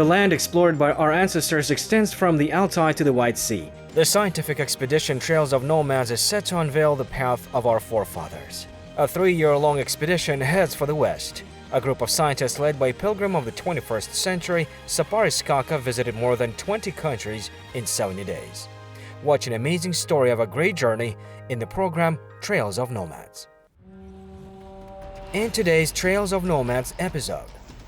The land explored by our ancestors extends from the Altai to the White Sea. The scientific expedition Trails of Nomads is set to unveil the path of our forefathers. A 3-year-long expedition heads for the west. A group of scientists led by a pilgrim of the 21st century, Sapari Skaka visited more than 20 countries in 70 days. Watch an amazing story of a great journey in the program Trails of Nomads. In today's Trails of Nomads episode,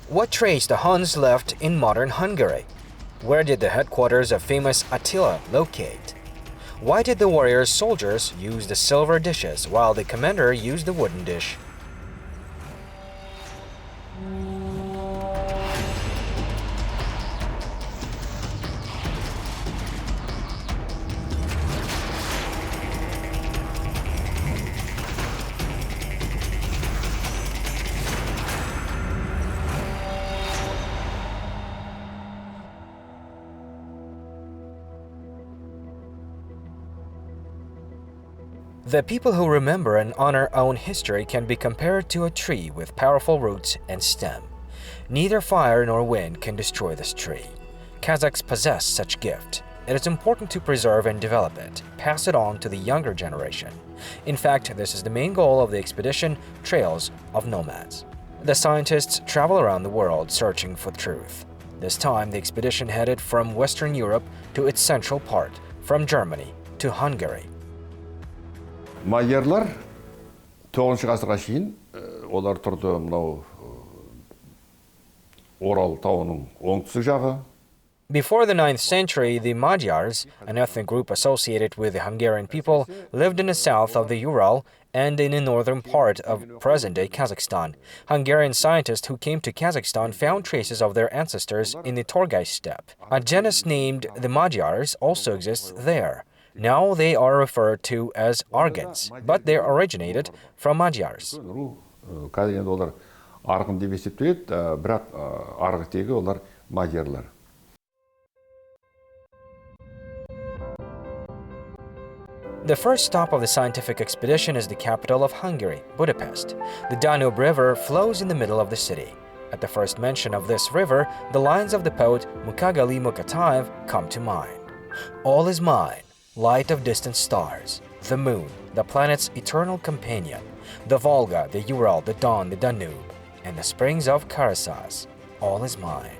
what trace the Huns left in modern Hungary? Where did the headquarters of famous Attila locate? Why did the warriors' soldiers use the silver dishes while the commander used the wooden dish? The people who remember and honor own history can be compared to a tree with powerful roots and stem. Neither fire nor wind can destroy this tree. Kazakhs possess such gift. It is important to preserve and develop it, pass it on to the younger generation. In fact, this is the main goal of the expedition Trails of Nomads. The scientists travel around the world searching for truth. This time, the expedition headed from Western Europe to its central part, from Germany to Hungary. Magyarlar 9-шы ғасырға шейін олар тұрды мынау Орал тауының оңтүстік жағы. Before the 9th century, the Magyars, an ethnic group associated with the Hungarian people, lived in the south of the Ural and in the northern part of present-day Kazakhstan. Hungarian scientists who came to Kazakhstan found traces of their ancestors in the Torgai steppe. A genus named the Magyars also exists there. Now they are referred to as Argans, but they originated from Magyars. Қазір енді олар арғын деп есептеледі, бірақ арғы тегі олар Magyарлар. The first stop of the scientific expedition is the capital of Hungary, Budapest. The Danube River flows in the middle of the city. At the first mention of this river, the lines of the poet Mukagali Mukataev come to mind. All is mine. Light of distant stars, the moon, the planet's eternal companion, the Volga, the Ural, the Don, the Danube, and the springs of Karasas, all is mine.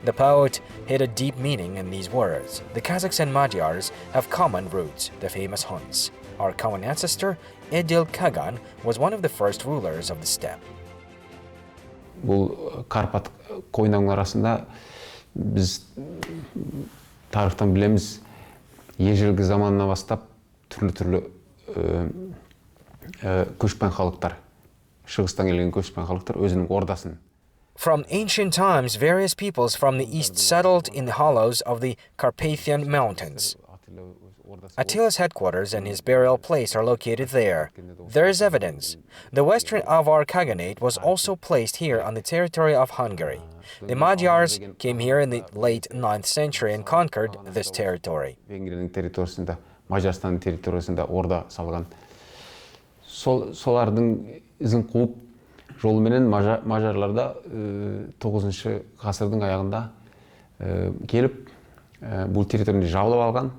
The poet hid a deep meaning in these words. The Kazakhs and Magyars have common roots, the famous Huns. Our common ancestor, Edil Kagan, was one of the first rulers of the steppe. Бұл Карпат қойнауының арасында біз тарихтан білеміз, ежелгі заманнан бастап түрлі көшпен халықтар, шығыстан келген көшпен халықтар өзінің ордасын. From ancient times, various peoples from the east settled in the hollows of the Carpathian Mountains. Attila's headquarters and his burial place are located there. There is evidence. The western Avar Khaganate was also placed here on the territory of Hungary. The Magyars came here in the late 9th century and conquered this territory. Венгрияның территориясында, Мажарстанның территориясында орда салған. Солардың ізін қуып, жолменен Мажарларда 9-шы ғасырдың аяғында келіп, бұл территорияны жаулап алған.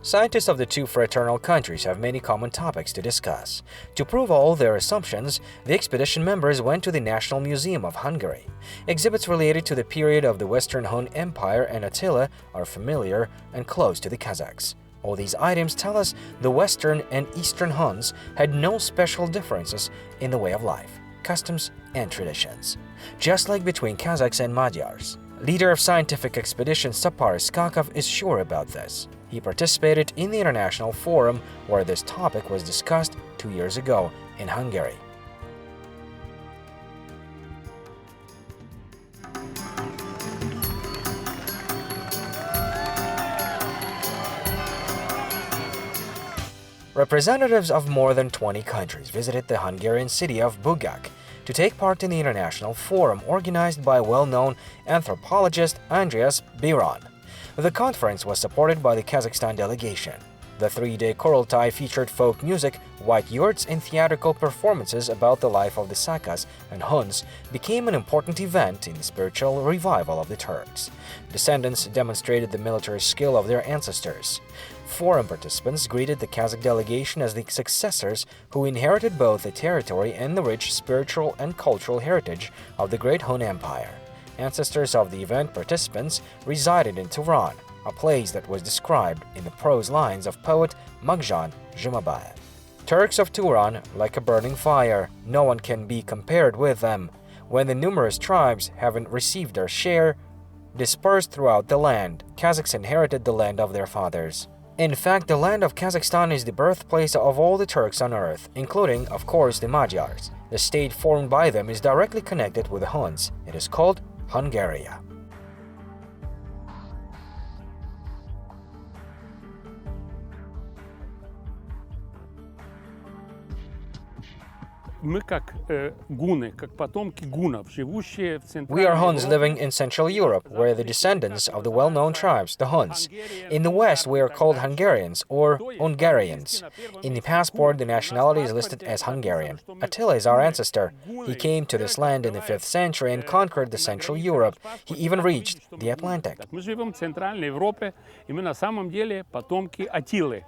Scientists of the two fraternal countries have many common topics to discuss. To prove all their assumptions, the expedition members went to the National Museum of Hungary. Exhibits related to the period of the Western Hun Empire and Attila are familiar and close to the Kazakhs. All these items tell us the Western and Eastern Huns had no special differences in the way of life, customs, and traditions, just like between Kazakhs and Magyars. Leader of scientific expedition Sapari Skakov is sure about this. He participated in the international forum where this topic was discussed 2 years ago in Hungary. Representatives of more than 20 countries visited the Hungarian city of Bugak to take part in the international forum organized by well-known anthropologist Andreas Biron. The conference was supported by the Kazakhstan delegation. The 3-day Kurultai featured folk music, white yurts, and theatrical performances about the life of the Sakas and Huns became an important event in the spiritual revival of the Turks. Descendants demonstrated the military skill of their ancestors. Foreign participants greeted the Kazakh delegation as the successors who inherited both the territory and the rich spiritual and cultural heritage of the great Hun Empire. Ancestors of the event participants resided in Turan, a place that was described in the prose lines of poet Magjan Jumabayev. Turks of Turan, like a burning fire, no one can be compared with them. When the numerous tribes, having received their share, dispersed throughout the land, Kazakhs inherited the land of their fathers. In fact, the land of Kazakhstan is the birthplace of all the Turks on earth, including, of course, the Magyars. The state formed by them is directly connected with the Huns. It is called Hungary. Мы как гуны, как потомки гунов, живущие в We are Huns Центральной living in Central Europe, where the descendants of the well-known tribes, the Huns. In the West, we are called Hungarians or Ungarians. In the passport, the nationality is listed as Hungarian. Attila is our ancestor. He came to this land in the 5th century and conquered the Central Europe. He even reached the Atlantic. Мы живем в Центральной Европе, и мы на самом деле потомки Аттилы.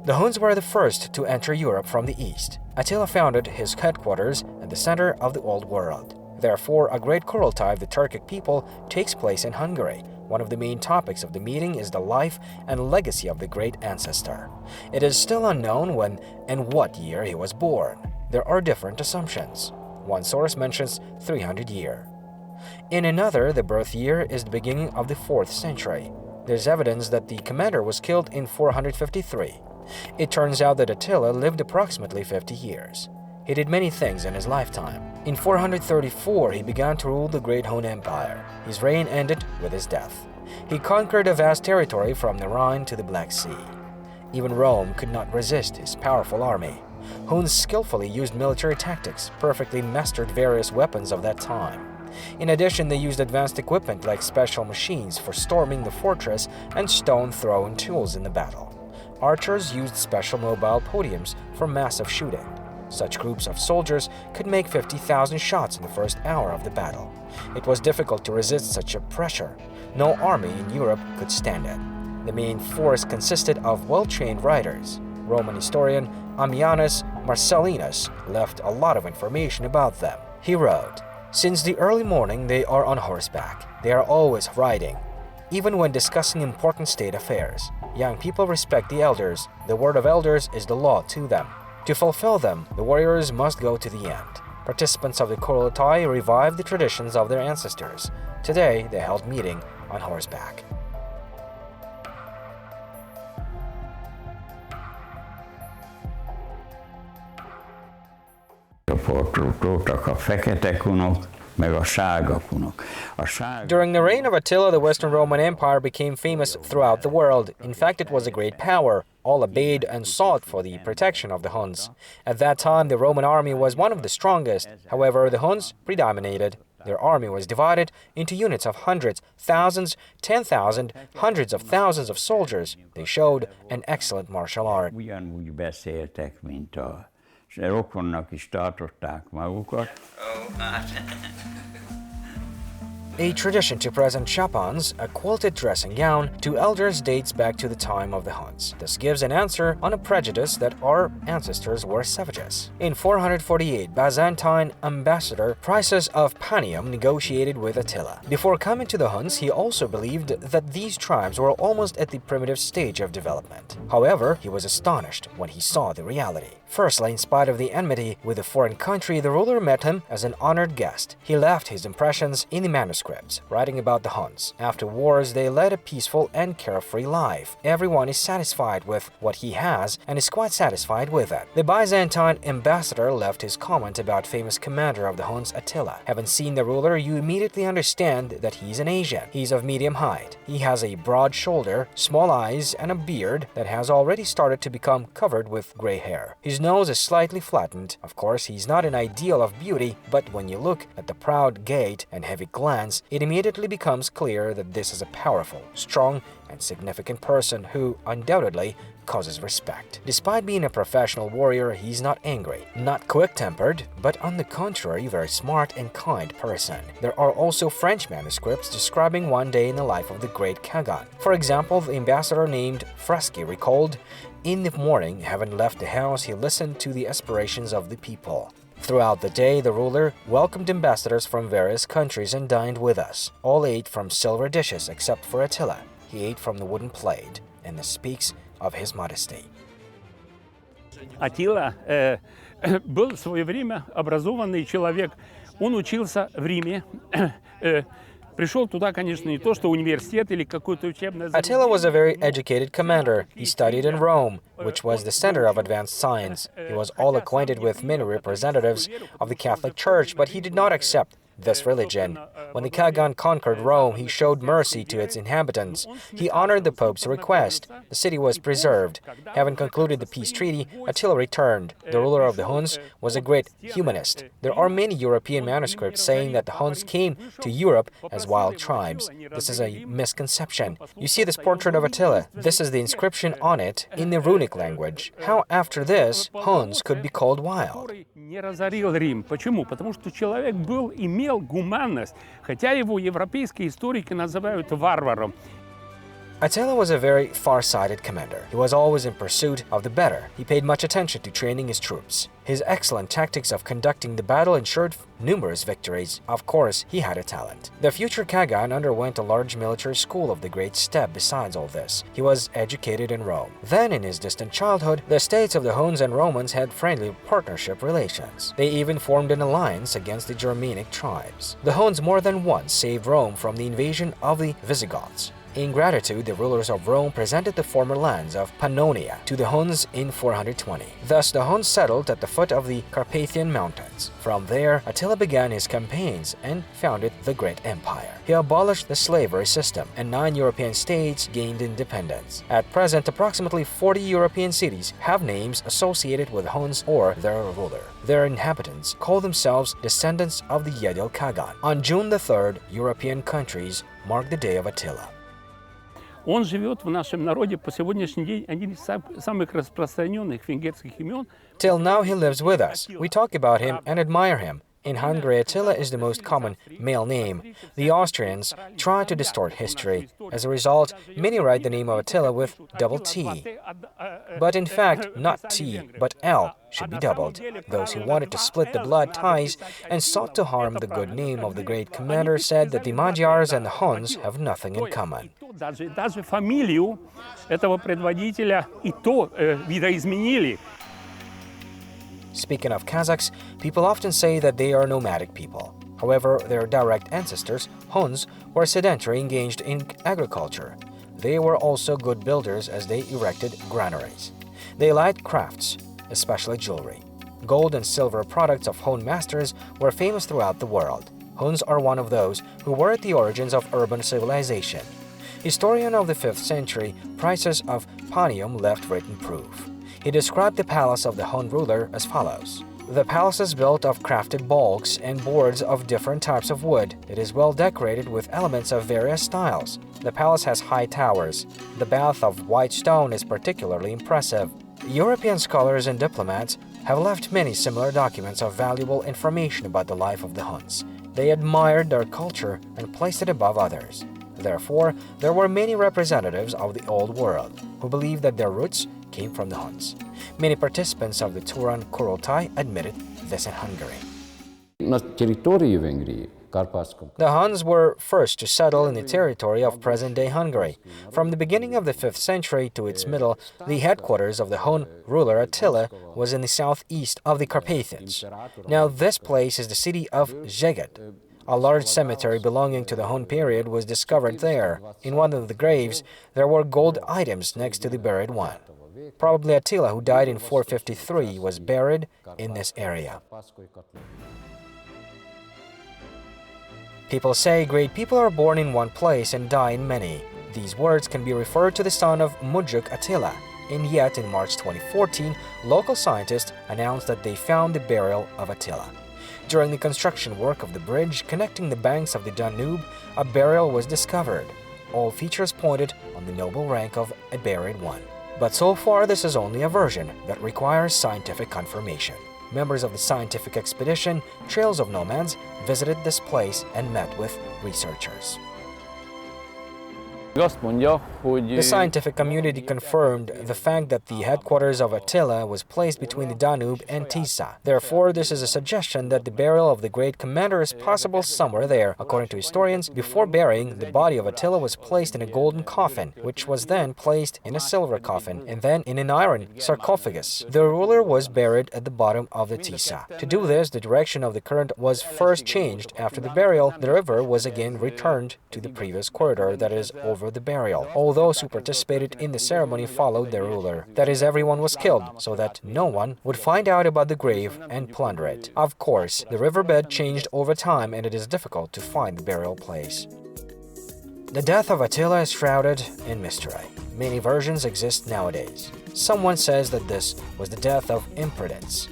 The Huns were the first to enter Europe from the east. Attila founded his headquarters at the center of the Old World. Therefore, a great Kurultai of the Turkic people takes place in Hungary. One of the main topics of the meeting is the life and legacy of the great ancestor. It is still unknown when and what year he was born. There are different assumptions. One source mentions 300 year. In another, the birth year is the beginning of the 4th century. There's evidence that the commander was killed in 453. It turns out that Attila lived approximately 50 years. He did many things in his lifetime. In 434, he began to rule the great Hun Empire. His reign ended with his death. He conquered a vast territory from the Rhine to the Black Sea. Even Rome could not resist his powerful army. Huns skillfully used military tactics, perfectly mastered various weapons of that time. In addition, they used advanced equipment like special machines for storming the fortress and stone-throwing tools in the battle. Archers used special mobile podiums for massive shooting. Such groups of soldiers could make 50,000 shots in the first hour of the battle. It was difficult to resist such a pressure. No army in Europe could stand it. The main force consisted of well-trained riders. Roman historian Ammianus Marcellinus left a lot of information about them. He wrote, "Since the early morning they are on horseback. They are always riding. Even when discussing important state affairs, young people respect the elders. The word of elders is the law to them. To fulfill them, the warriors must go to the end." Participants of the Kurultai revived the traditions of their ancestors. Today, they held meeting on horseback. During the reign of Attila, the Western Roman Empire became famous throughout the world. In fact, it was a great power. All obeyed and sought for the protection of the Huns. At that time, the Roman army was one of the strongest. However, the Huns predominated. Their army was divided into units of hundreds, thousands, 10,000, hundreds of thousands of soldiers. They showed an excellent martial art. Ugyanúgy beszéltek, mint a rokonnak is tartották magukat. A tradition to present chapans, a quilted dressing gown, to elders dates back to the time of the Huns. This gives an answer on a prejudice that our ancestors were savages. In 448, Byzantine ambassador Prisus of Panium negotiated with Attila. Before coming to the Huns, he also believed that these tribes were almost at the primitive stage of development. However, he was astonished when he saw the reality. Firstly, in spite of the enmity with the foreign country, the ruler met him as an honored guest. He left his impressions in the manuscripts, writing about the Huns. After wars, they led a peaceful and carefree life. Everyone is satisfied with what he has and is quite satisfied with it. The Byzantine ambassador left his comment about famous commander of the Huns, Attila. Having seen the ruler, you immediately understand that he's an Asian. He's of medium height. He has a broad shoulder, small eyes, and a beard that has already started to become covered with gray hair. His whose nose is slightly flattened. Of course, he's not an ideal of beauty, but when you look at the proud gait and heavy glance, it immediately becomes clear that this is a powerful, strong, and significant person who, undoubtedly, causes respect. Despite being a professional warrior, he's not angry, not quick-tempered, but on the contrary, very smart and kind person. There are also French manuscripts describing one day in the life of the great Khagan. For example, the ambassador named Fresky recalled, "In the morning, having left the house, he listened to the aspirations of the people. Throughout the day, the ruler welcomed ambassadors from various countries and dined with us. All ate from silver dishes except for Attila. He ate from the wooden plate, and this speaks of his modesty." Аттила был в свое время образованный человек. Он учился в Риме. Пришел туда, конечно, не то, что университет или какое-то учебное заведение. Attila was a very educated commander. He studied in Rome, which was the center of advanced science. He was all acquainted with many representatives of the Catholic Church, but he did not accept this religion. When the Khagan conquered Rome, he showed mercy to its inhabitants. He honored the Pope's request. The city was preserved. Having concluded the peace treaty, Attila returned. The ruler of the Huns was a great humanist. There are many European manuscripts saying that the Huns came to Europe as wild tribes. This is a misconception. You see this portrait of Attila. This is the inscription on it in the runic language. How after this, Huns could be called wild? Не разорил Рим. Почему? Потому что человек имел гуманность, хотя его европейские историки называют варваром. Attila was a very far-sighted commander. He was always in pursuit of the better. He paid much attention to training his troops. His excellent tactics of conducting the battle ensured numerous victories. Of course, he had a talent. The future Khagan underwent a large military school of the great steppe. Besides all this, he was educated in Rome. Then, in his distant childhood, the states of the Huns and Romans had friendly partnership relations. They even formed an alliance against the Germanic tribes. The Huns more than once saved Rome from the invasion of the Visigoths. In gratitude, the rulers of Rome presented the former lands of Pannonia to the Huns in 420. Thus, the Huns settled at the foot of the Carpathian Mountains. From there, Attila began his campaigns and founded the great empire. He abolished the slavery system, and 9 European states gained independence. At present, approximately 40 European cities have names associated with Huns or their ruler. Their inhabitants call themselves descendants of the Yedel Khagan. On June the 3rd, European countries mark the day of Attila. Он живет в нашем народе по сегодняшний день один из самых распространенных венгерских имен. Till now he lives with us. We talk about him and admire him. In Hungary, Attila is the most common male name. The Austrians try to distort history. As a result, many write the name of Attila with double T. But in fact, not T, but L should be doubled. Those who wanted to split the blood ties and sought to harm the good name of the great commander said that the Magyars and the Huns have nothing in common. Даже фамилию этого предводителя и то видоизменили. Speaking of Kazakhs, people often say that they are nomadic people. However, their direct ancestors, Huns, were sedentary engaged in agriculture. They were also good builders as they erected granaries. They liked crafts, especially jewelry. Gold and silver products of Hun masters were famous throughout the world. Huns are one of those who were at the origins of urban civilization. Historian of the 5th century, Prices of Panium left written proof. He described the palace of the Hun ruler as follows. The palace is built of crafted baulks and boards of different types of wood. It is well decorated with elements of various styles. The palace has high towers. The bath of white stone is particularly impressive. European scholars and diplomats have left many similar documents of valuable information about the life of the Huns. They admired their culture and placed it above others. Therefore, there were many representatives of the Old World who believed that their roots came from the Huns. Many participants of the Turan Kurultai admitted this in Hungary. На территории Венгрии, Карпатском. The Huns were first to settle in the territory of present-day Hungary. From the beginning of the 5th century to its middle, the headquarters of the Hun ruler Attila was in the southeast of the Carpathians. Now this place is the city of Szeged. A large cemetery belonging to the Hun period was discovered there. In one of the graves, there were gold items next to the buried one. Probably Attila, who died in 453, was buried in this area. People say great people are born in one place and die in many. These words can be referred to the son of Mujuk Attila, And yet, in March 2014, local scientists announced that they found the burial of Attila. During the construction work of the bridge connecting the banks of the Danube, a burial was discovered. All features pointed on the noble rank of a buried one. But so far, this is only a version that requires scientific confirmation. Members of the scientific expedition, Trails of Nomads, visited this place and met with researchers. The scientific community confirmed the fact that the headquarters of Attila was placed between the Danube and Tisa. Therefore, this is a suggestion that the burial of the great commander is possible somewhere there. According to historians, before burying, the body of Attila was placed in a golden coffin, which was then placed in a silver coffin, and then in an iron sarcophagus. The ruler was buried at the bottom of the Tisa. To do this, the direction of the current was first changed. After the burial, the river was again returned to the previous corridor, that is, over the burial. All those who participated in the ceremony followed their ruler. That is, everyone was killed, so that no one would find out about the grave and plunder it. Of course, the riverbed changed over time and it is difficult to find the burial place. The death of Attila is shrouded in mystery. Many versions exist nowadays. Someone says that this was the death of imprudence.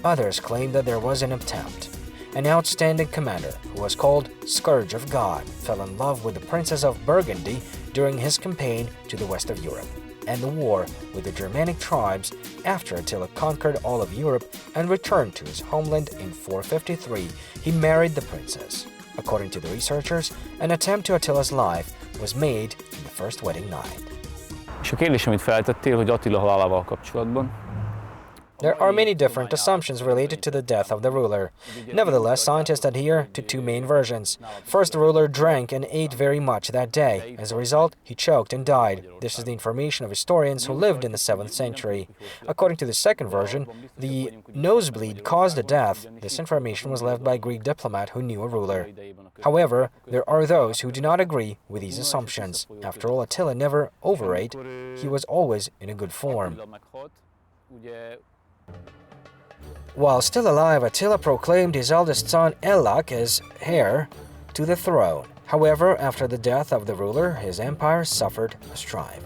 Others claim that there was an attempt. An outstanding commander, who was called Scourge of God, fell in love with the Princess of Burgundy during his campaign to the west of Europe, and the war with the Germanic tribes after Attila conquered all of Europe and returned to his homeland in 453. He married the princess. According to the researchers, an attempt to Attila's life was made in the first wedding night. És a kérdés, amit feltettél, hogy Attila halálával kapcsolatban. There are many different assumptions related to the death of the ruler. Nevertheless, scientists adhere to two main versions. First, the ruler drank and ate very much that day. As a result, he choked and died. This is the information of historians who lived in the 7th century. According to the second version, the nosebleed caused the death. This information was left by a Greek diplomat who knew a ruler. However, there are those who do not agree with these assumptions. After all, Attila never overate. He was always in a good form. While still alive, Attila proclaimed his eldest son Ellak as heir to the throne. However, after the death of the ruler, his empire suffered a strife.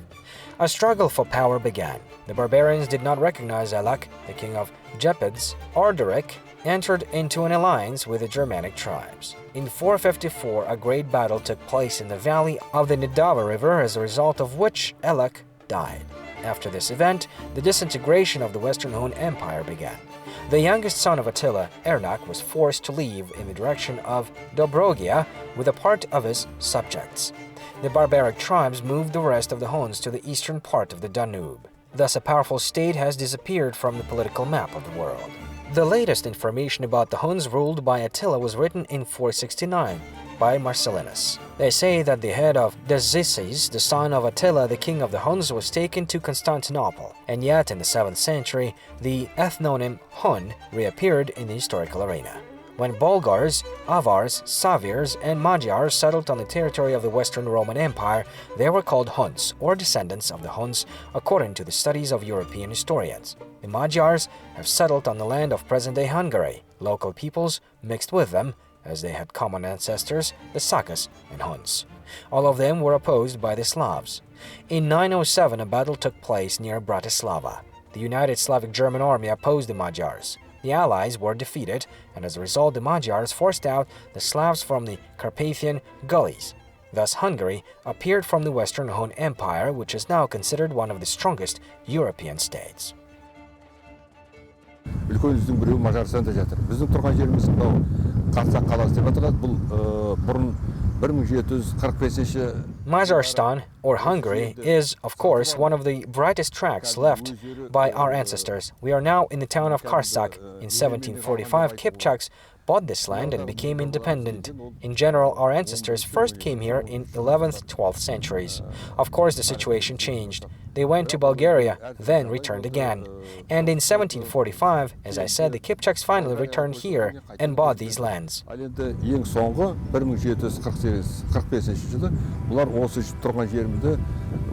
A struggle for power began. The barbarians did not recognize Ellak, the king of Jibek. Ardaric entered into an alliance with the Germanic tribes. In 454, a great battle took place in the valley of the Nidava River, as a result of which Ellak died. After this event, the disintegration of the Western Hun Empire began. The youngest son of Attila, Ernak, was forced to leave in the direction of Dobrogia with a part of his subjects. The barbaric tribes moved the rest of the Huns to the eastern part of the Danube. Thus, a powerful state has disappeared from the political map of the world. The latest information about the Huns ruled by Attila was written in 469 by Marcellinus. They say that the head of Dezices, the son of Attila, the king of the Huns, was taken to Constantinople, and yet in the 7th century, the ethnonym Hun reappeared in the historical arena. When Bulgars, Avars, Savirs, and Magyars settled on the territory of the Western Roman Empire, they were called Huns, or descendants of the Huns, according to the studies of European historians. The Magyars have settled on the land of present-day Hungary. Local peoples mixed with them, as they had common ancestors, the Sakas and Huns. All of them were opposed by the Slavs. In 907, a battle took place near Bratislava. The United Slavic German army opposed the Magyars. The Allies were defeated, and as a result, the Magyars forced out the Slavs from the Carpathian gullies. Thus, Hungary appeared from the Western Hun Empire, which is now considered one of the strongest European states. үлкен жүздің біреуі Мажарстанда жатыр. Біздің тұрған жеріміз мынау Қарсақ қаласы деп аталады. Бұл бұрын 1745. Majarstan, or Hungary, is, of course, one of the brightest tracks left by our ancestors. We are now in the town of Karsak. In 1745, Kipchaks bought this land and became independent. In general, our ancestors first came here in 11th, 12th centuries. Of course, the situation changed. They went to Bulgaria, then returned again. And in 1745, as I said, the Kipchaks finally returned here and bought these lands. Ең соңғы 1745 жылы бұлар осы тұрған жерімізді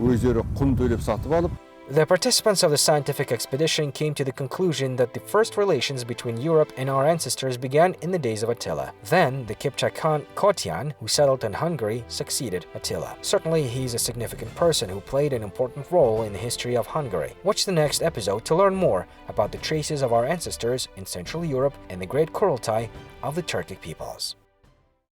өздері құн төлеп сатып алып The participants of the scientific expedition came to the conclusion that the first relations between Europe and our ancestors began in the days of Attila. Then, the Kipchak Khan Kotian, who settled in Hungary, succeeded Attila. Certainly, he is a significant person who played an important role in the history of Hungary. Watch the next episode to learn more about the traces of our ancestors in Central Europe and the great Kurultai of the Turkic peoples.